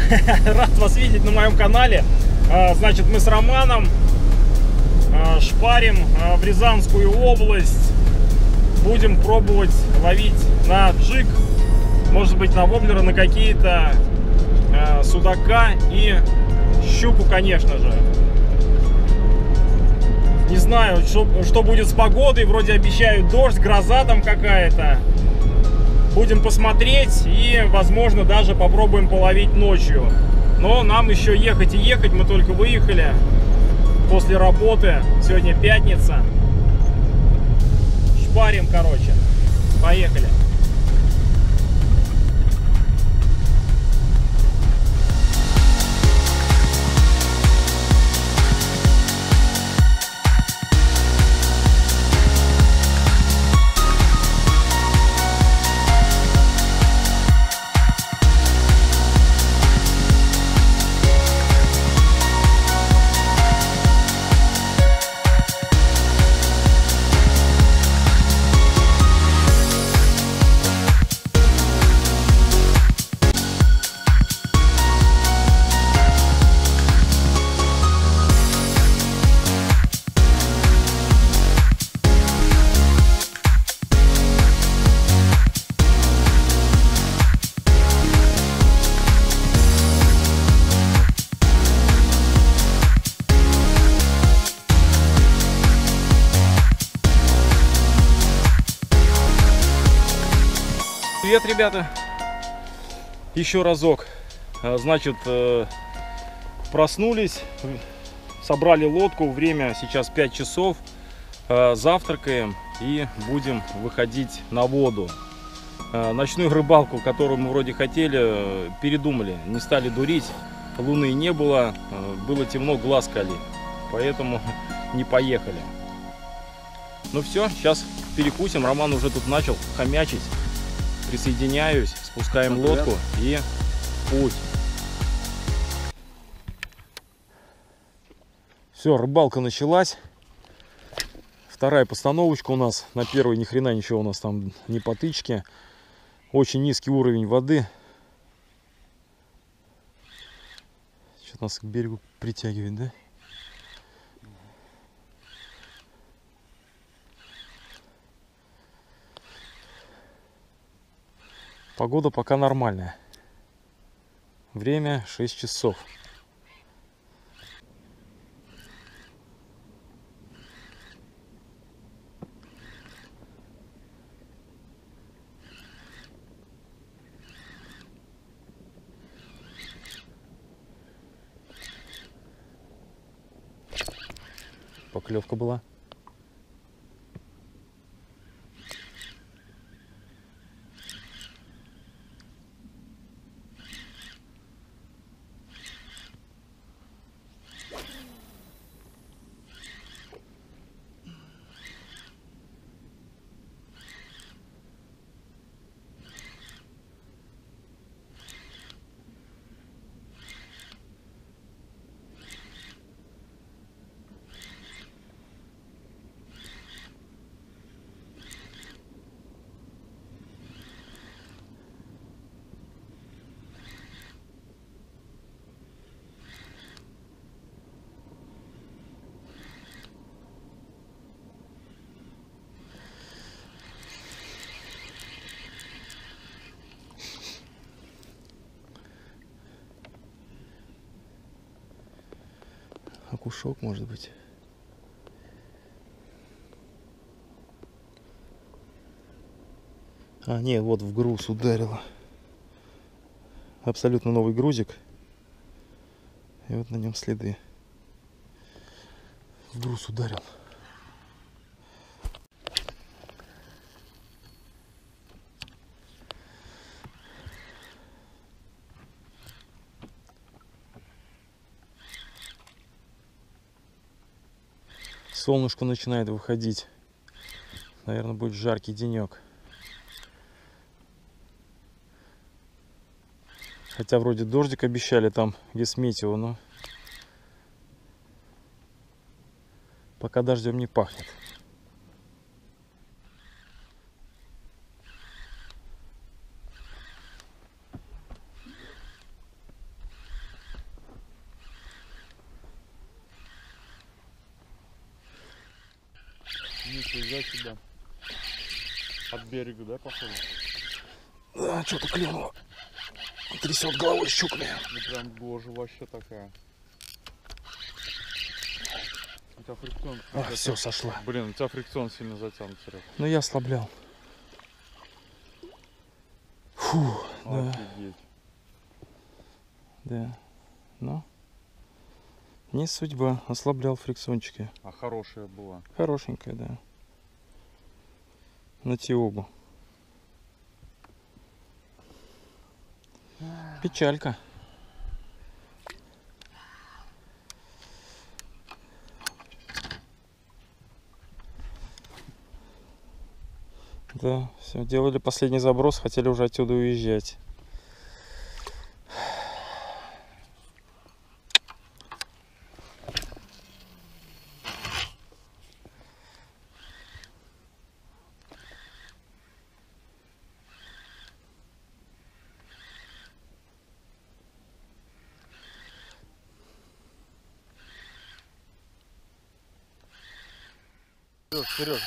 Рад вас видеть на моем канале. Значит, мы с Романом шпарим в Рязанскую область. Будем пробовать ловить на джиг, может быть, на воблера, на какие-то судака и щуку, конечно же. Не знаю, что будет с погодой. Вроде обещают дождь, гроза там какая-то. Будем посмотреть и, возможно, даже попробуем половить ночью. Но нам еще ехать и ехать. Мы только выехали после работы. Сегодня пятница. Шпарим, короче. Поехали. Привет, ребята! Еще разок. Значит, проснулись, собрали лодку. Время сейчас 5 часов. Завтракаем и будем выходить на воду. Ночную рыбалку, которую мы вроде хотели, передумали. Не стали дурить. Луны не было. Было темно, глаз кали. Поэтому не поехали. Ну все, сейчас перекусим. Роман уже тут начал хомячить. Присоединяюсь, спускаем лодку и в путь. Все, рыбалка началась. Вторая постановочка у нас. На первой ни хрена ничего у нас там не потычки. Очень низкий уровень воды. Что-то нас к берегу притягивает, да? Погода пока нормальная. Время 6 часов. Поклевка была. Окушок, может быть. А, нет, вот в груз ударило. Абсолютно новый грузик. И вот на нем следы. В груз ударил. Солнышко начинает выходить. Наверное, будет жаркий денек. Хотя вроде дождик обещали там, где с метео, но пока дождем не пахнет. слезать сюда. От берега, да, походу? Да, что-то клюнуло. Трясет головой щуками. Ну прям боже, вообще такая. У тебя фрикцион. Все, сошла. Блин, у тебя фрикцион сильно затянут, Серег. Ну я ослаблял. Фу, да. Офигеть. Да. Ну. Не судьба. Ослаблял фрикциончики. А хорошая была. Хорошенькая, да. На Тиогу. Печалька. Да, все, делали последний заброс, хотели уже отсюда уезжать.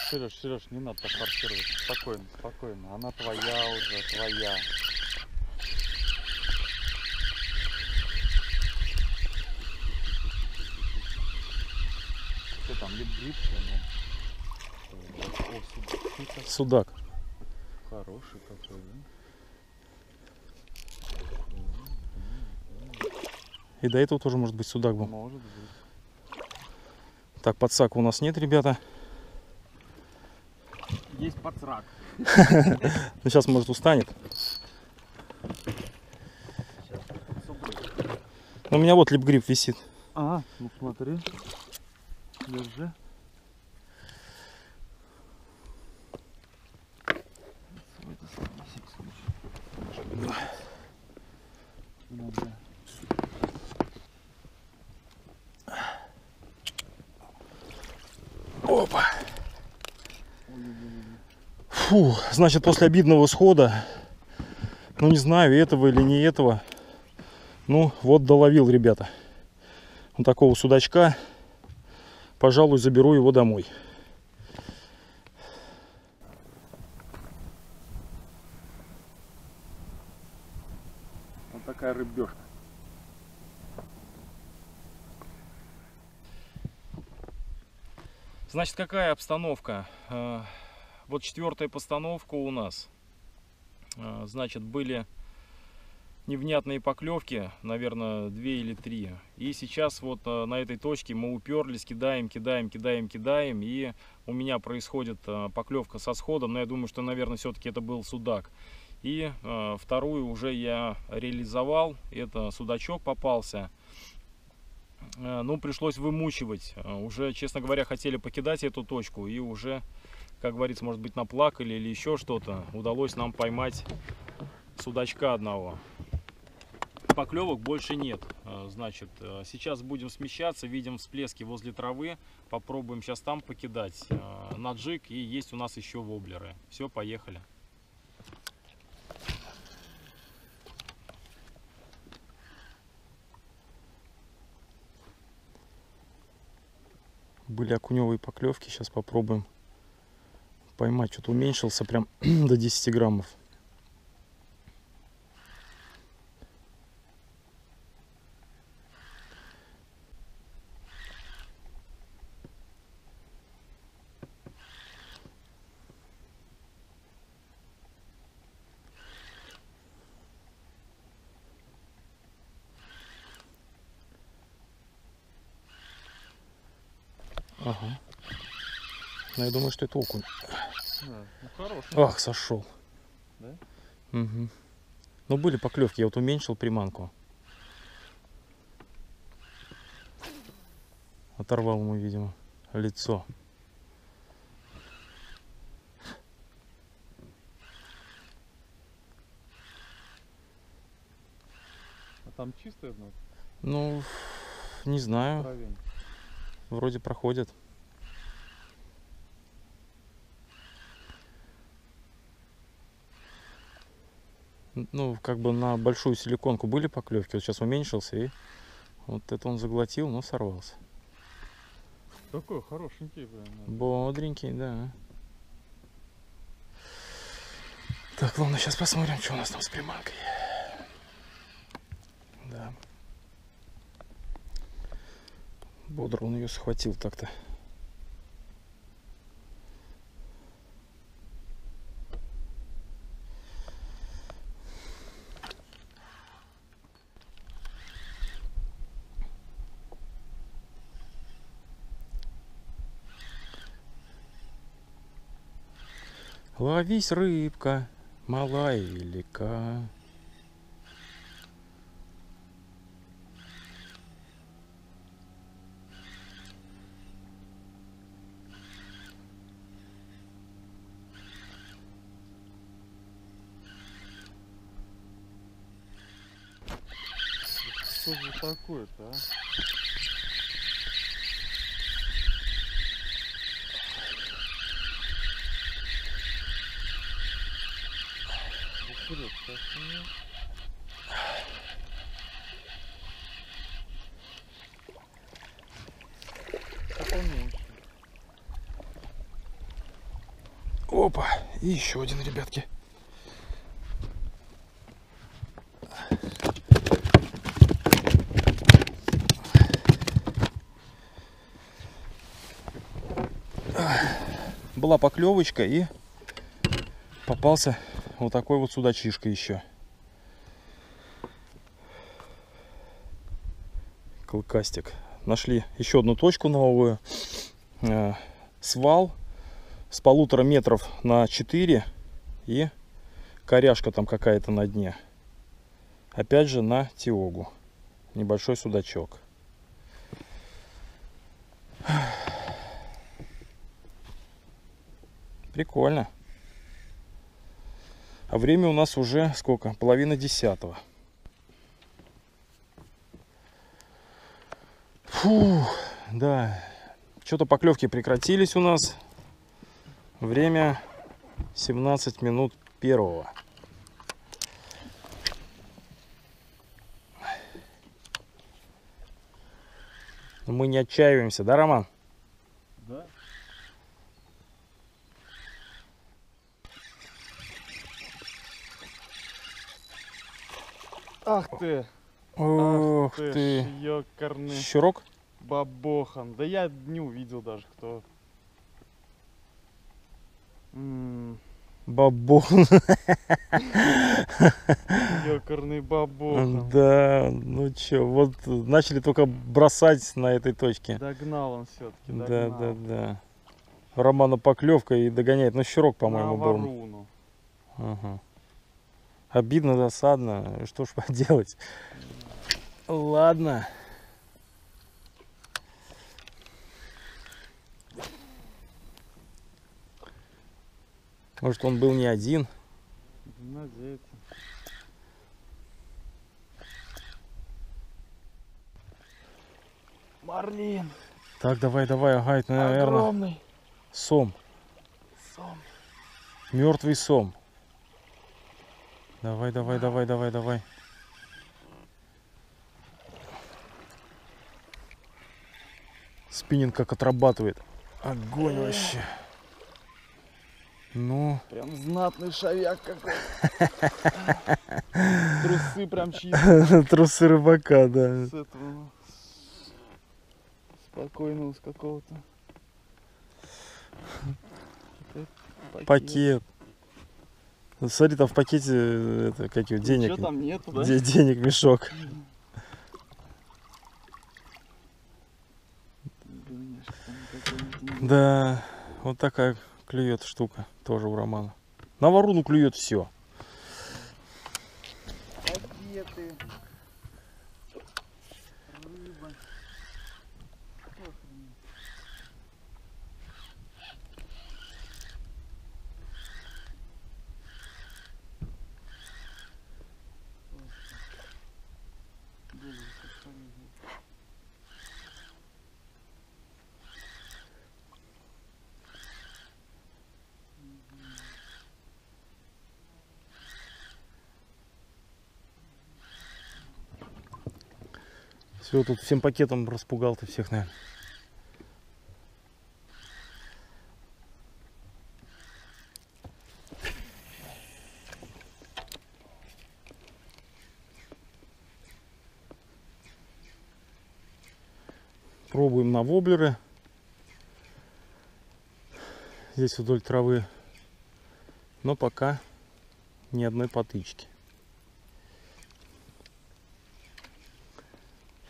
Сереж, не надо так форсировать. Спокойно, спокойно. Она твоя уже, твоя. Что там, лип-гриб? О, судак. Судак. Хороший какой, да? И до этого тоже может быть судак был. Может быть. Так, подсака у нас нет, ребята. Есть подсрак. Ну сейчас, может, устанет. У меня вот лип-гриб висит. А, ну смотри. Держи. Опа. Фу, значит, после обидного схода, ну не знаю, этого или не этого, ну вот доловил, ребята, вот такого судачка. Пожалуй, заберу его домой. Вот такая рыбешка. Значит, какая обстановка? Вот четвертая постановка у нас. Значит, были невнятные поклевки, наверное, 2 или 3. И сейчас вот на этой точке мы уперлись, кидаем. И у меня происходит поклевка со сходом. Но я думаю, что, наверное, все-таки это был судак. И вторую уже я реализовал. Это судачок попался. Ну, пришлось вымучивать. Уже, честно говоря, хотели покидать эту точку. И уже, как говорится, может быть, наплакали или еще что-то. Удалось нам поймать судачка одного. Поклевок больше нет. Значит, сейчас будем смещаться. Видим всплески возле травы. Попробуем сейчас там покидать на джиг. И есть у нас еще воблеры. Все, поехали. Были окуневые поклевки, сейчас попробуем поймать. Что-то уменьшился прям до 10 граммов. Ага. Но я думаю, что это окунь. Да, ну хороший. Ах, сошел. Да? Угу. Ну, были поклевки, я вот уменьшил приманку. Оторвал ему, видимо, лицо. А там чистое дно? Ну, не знаю. Травень. Вроде проходят. Ну, как бы на большую силиконку были поклевки. Вот сейчас уменьшился, и вот это он заглотил, но сорвался. Такой хорошенький прям. Бодренький, да. Так, ладно, сейчас посмотрим, что у нас там с приманкой. Да. Бодро он ее схватил так-то. Ловись, рыбка, малая и велика. Что же такое-то, а? Вперед, сейчас нет. Поменьше. Опа, и еще один, ребятки. Была поклевочка и попался вот такой вот судачишка еще. Клыкастик. Нашли еще одну точку новую. Свал с 1,5 метров на 4 и коряшка там какая-то на дне. Опять же на тиогу. Небольшой судачок. Прикольно. А время у нас уже сколько? 9:30. Фу, да. Что-то поклевки прекратились у нас. Время 17 минут первого. Мы не отчаиваемся, да, Роман? Да. Ах ты! Ох Ах ты! ёкарный Щурок? бабохан. Да я не увидел даже, кто. Бабохан. Ёкарный бабохан. Да, ну чё, вот начали только бросать на этой точке. Догнал он все-таки. Да, да, да. Романа поклевка и догоняет. Ну, щурок, по-моему, был. Варуну. Ага. Обидно, досадно. Что ж поделать. Ладно. Может, он был не один. Надеется. Марлин. Так, давай, давай, ага, это, наверное, Огромный. сом. Сом. Мертвый сом. Давай, давай, давай, давай, давай. Спиннинг как отрабатывает. Огонь вообще. Ну. Прям знатный шавяк какой. Трусы прям чистые. Трусы рыбака, да. С этого спокойного с какого-то. Пакет. Смотри, там в пакете это, какие денег. Ничего там нету, да? Денег мешок. Да, вот такая клюет штука тоже у Романа. На варуну клюет все. Пакеты. Рыба. Все, тут всем пакетом распугал ты всех, наверное. Пробуем на воблеры. Здесь вдоль травы. Но пока ни одной потычки.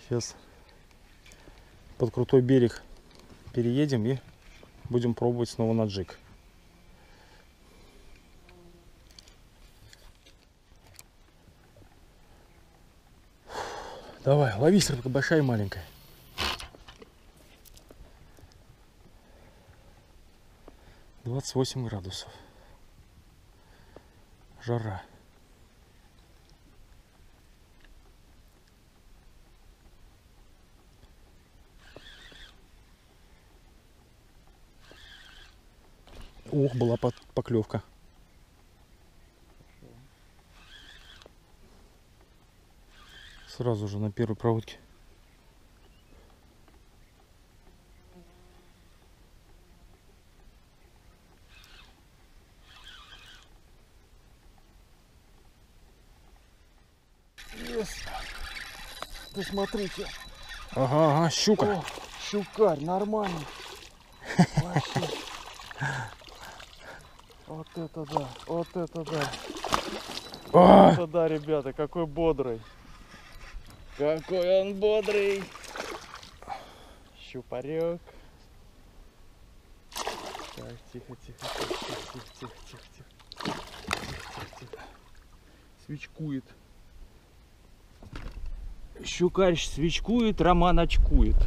Сейчас под крутой берег переедем и будем пробовать снова на джиг. Давай, лови, рыбка большая и маленькая. — 28 градусов. Жара. Ох, была поклевка. Сразу же на первой проводке. Ты смотрите. Ага, ага, щука. О, щукарь, нормальный. Вообще. Вот это да, вот это да. А! Это да, ребята, какой бодрый. Какой он бодрый. Щупарек. Так, тихо, тихо, тихо, тихо, тихо, тихо, тихо, тихо, тихо. Свечкует. Щукарь свечкует, Роман очкует.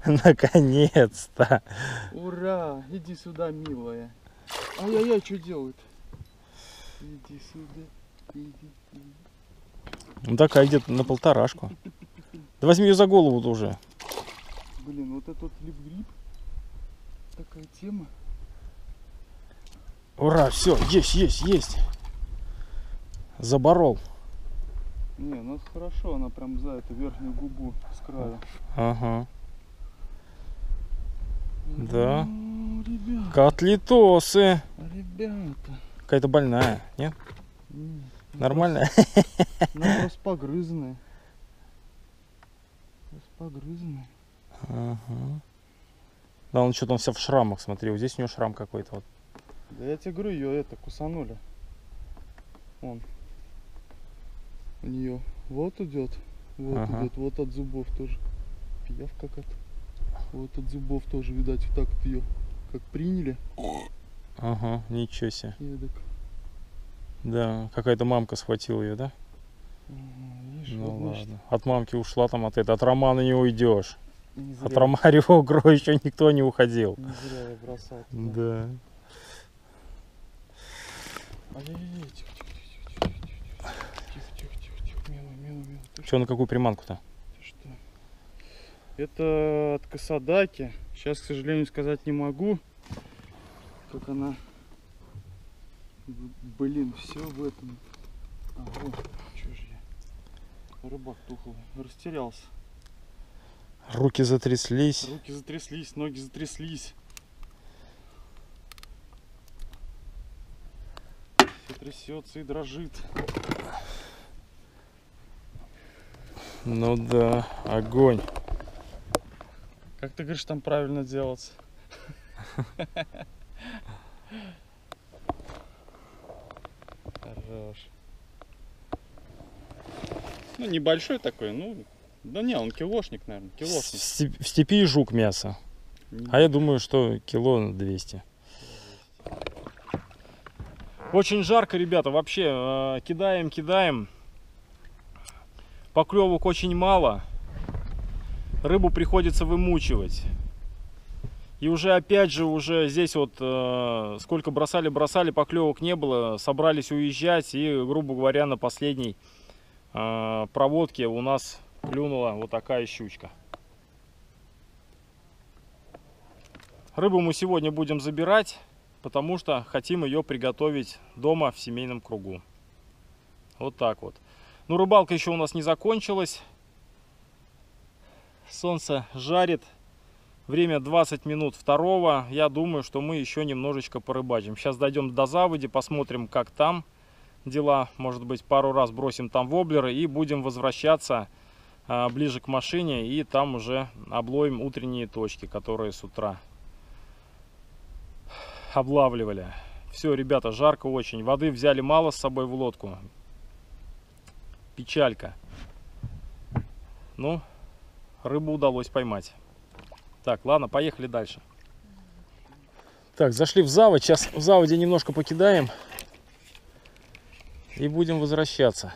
Наконец-то. Ура! Иди сюда, милая. Ай-яй-яй, что делает? Иди сюда. Иди. Ну такая идет на полторашку. Да возьми ее за голову уже. Блин, вот этот лип-гриб. Такая тема. Ура, все, есть. Заборол. Не, ну хорошо, она прям за эту верхнюю губу с края. Ага. Да. Ну, ребята. Котлетосы. Ребята. Какая-то больная, нет? Нет, Нормальная? она распогрызанная. Распогрызанная. Ага. Да, он что-то вся в шрамах, смотри, вот здесь у него шрам какой-то вот. Да я тебе говорю, ее это кусанули. Вон. У нее вот идет. Вот Ага. идет, вот от зубов тоже. Пиявка какая-то. Вот от зубов тоже, видать, вот так вот ее как приняли. Ага, ничего себе. Эдак. Да, какая-то мамка схватила ее, да? Ага, видишь, Ну вот, значит, ладно. От мамки ушла там от Романа не уйдешь. не От зря, Ромарио Гро еще никто не уходил. не зря я бросал. Да. Ай-яй-яй, тихо, милый, ты Что, на какую приманку-то? что? Это от Косадаки. Сейчас, к сожалению, сказать не могу, как она. Блин, все в этом. Ага, что же я? Рыбак тухлый, растерялся. Руки затряслись. Руки затряслись, ноги затряслись. Все трясется и дрожит. Ну да, огонь. Как ты говоришь, там правильно делать? Хорош. Ну, небольшой такой, ну, да не, он килошник, наверное, килошник. В степи жук мясо. А я думаю, что кило 200. Очень жарко, ребята, вообще кидаем. Поклевок очень мало. Рыбу приходится вымучивать. И уже опять же, уже здесь вот сколько бросали, поклевок не было. Собрались уезжать и, грубо говоря, на последней проводке у нас клюнула вот такая щучка. Рыбу мы сегодня будем забирать, потому что хотим ее приготовить дома в семейном кругу. Вот так вот. Ну, рыбалка еще у нас не закончилась. Солнце жарит. Время 20 минут второго. Я думаю, что мы еще немножечко порыбачим. Сейчас дойдем до заводи, посмотрим, как там дела. Может быть, пару раз бросим там воблеры и будем возвращаться ближе к машине, и там уже обловим утренние точки, которые с утра облавливали. Все, ребята, жарко очень. Воды взяли мало с собой в лодку. Печалька. Ну, рыбу удалось поймать. Так, ладно, поехали дальше. Так, зашли в заводь. Сейчас в заводе немножко покидаем. И будем возвращаться.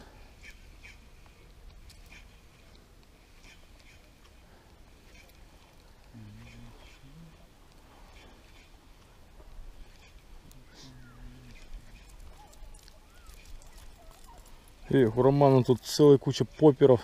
Эх, у Романа тут целая куча поперов.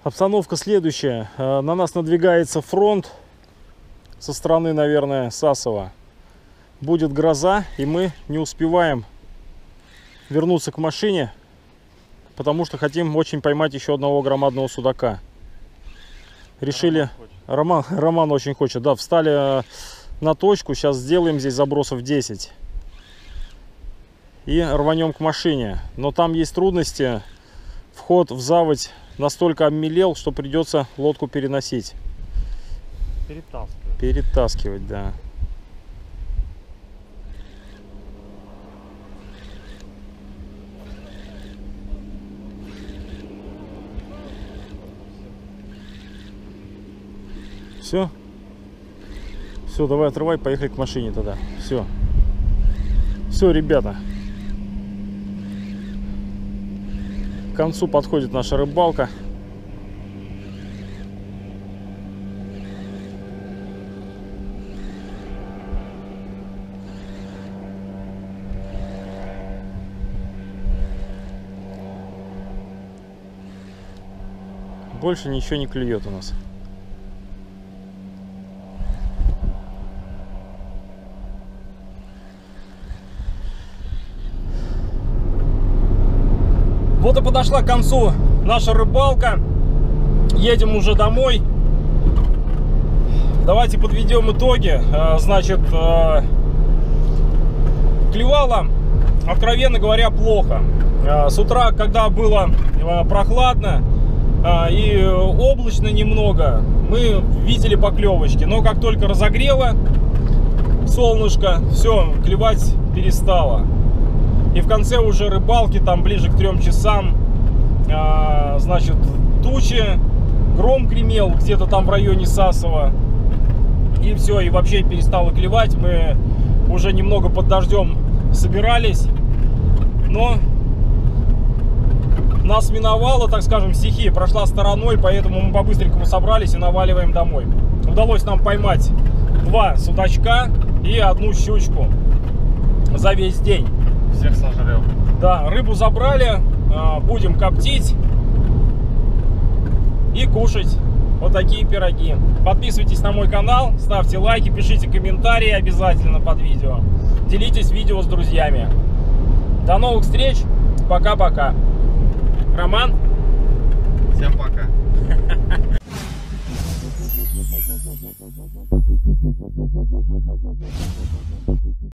Обстановка следующая. На нас надвигается фронт со стороны, наверное, Сасово. Будет гроза, и мы не успеваем вернуться к машине, потому что хотим очень поймать еще одного громадного судака. Решили... Роман очень хочет. Да, встали на точку. Сейчас сделаем здесь забросов 10. И рванем к машине. Но там есть трудности. Вход в заводь настолько обмелел, что придется лодку переносить. Перетаскивать, да. Все? Все, давай отрывай, поехали к машине тогда. Все. Все, ребята. К концу подходит наша рыбалка. Больше ничего не клюет у нас. Вот и подошла к концу наша рыбалка. Едем уже домой. Давайте подведем итоги. Значит, клевало, откровенно говоря, плохо. С утра, когда было прохладно и облачно немного, мы видели поклевочки. Но как только разогрело солнышко, все, клевать перестало. И в конце уже рыбалки, там ближе к 3 часам, значит, тучи, гром гремел где-то там в районе Сасово. И все, и вообще перестало клевать. Мы уже немного под дождем собирались, но нас миновала, так скажем, стихия, прошла стороной, поэтому мы по-быстренькому собрались и наваливаем домой. Удалось нам поймать 2 судачка и 1 щучку за весь день. Всех сожрел. Да, рыбу забрали, будем коптить и кушать вот такие пироги. Подписывайтесь на мой канал, ставьте лайки, пишите комментарии обязательно под видео. Делитесь видео с друзьями. До новых встреч, пока-пока. Роман? Всем пока.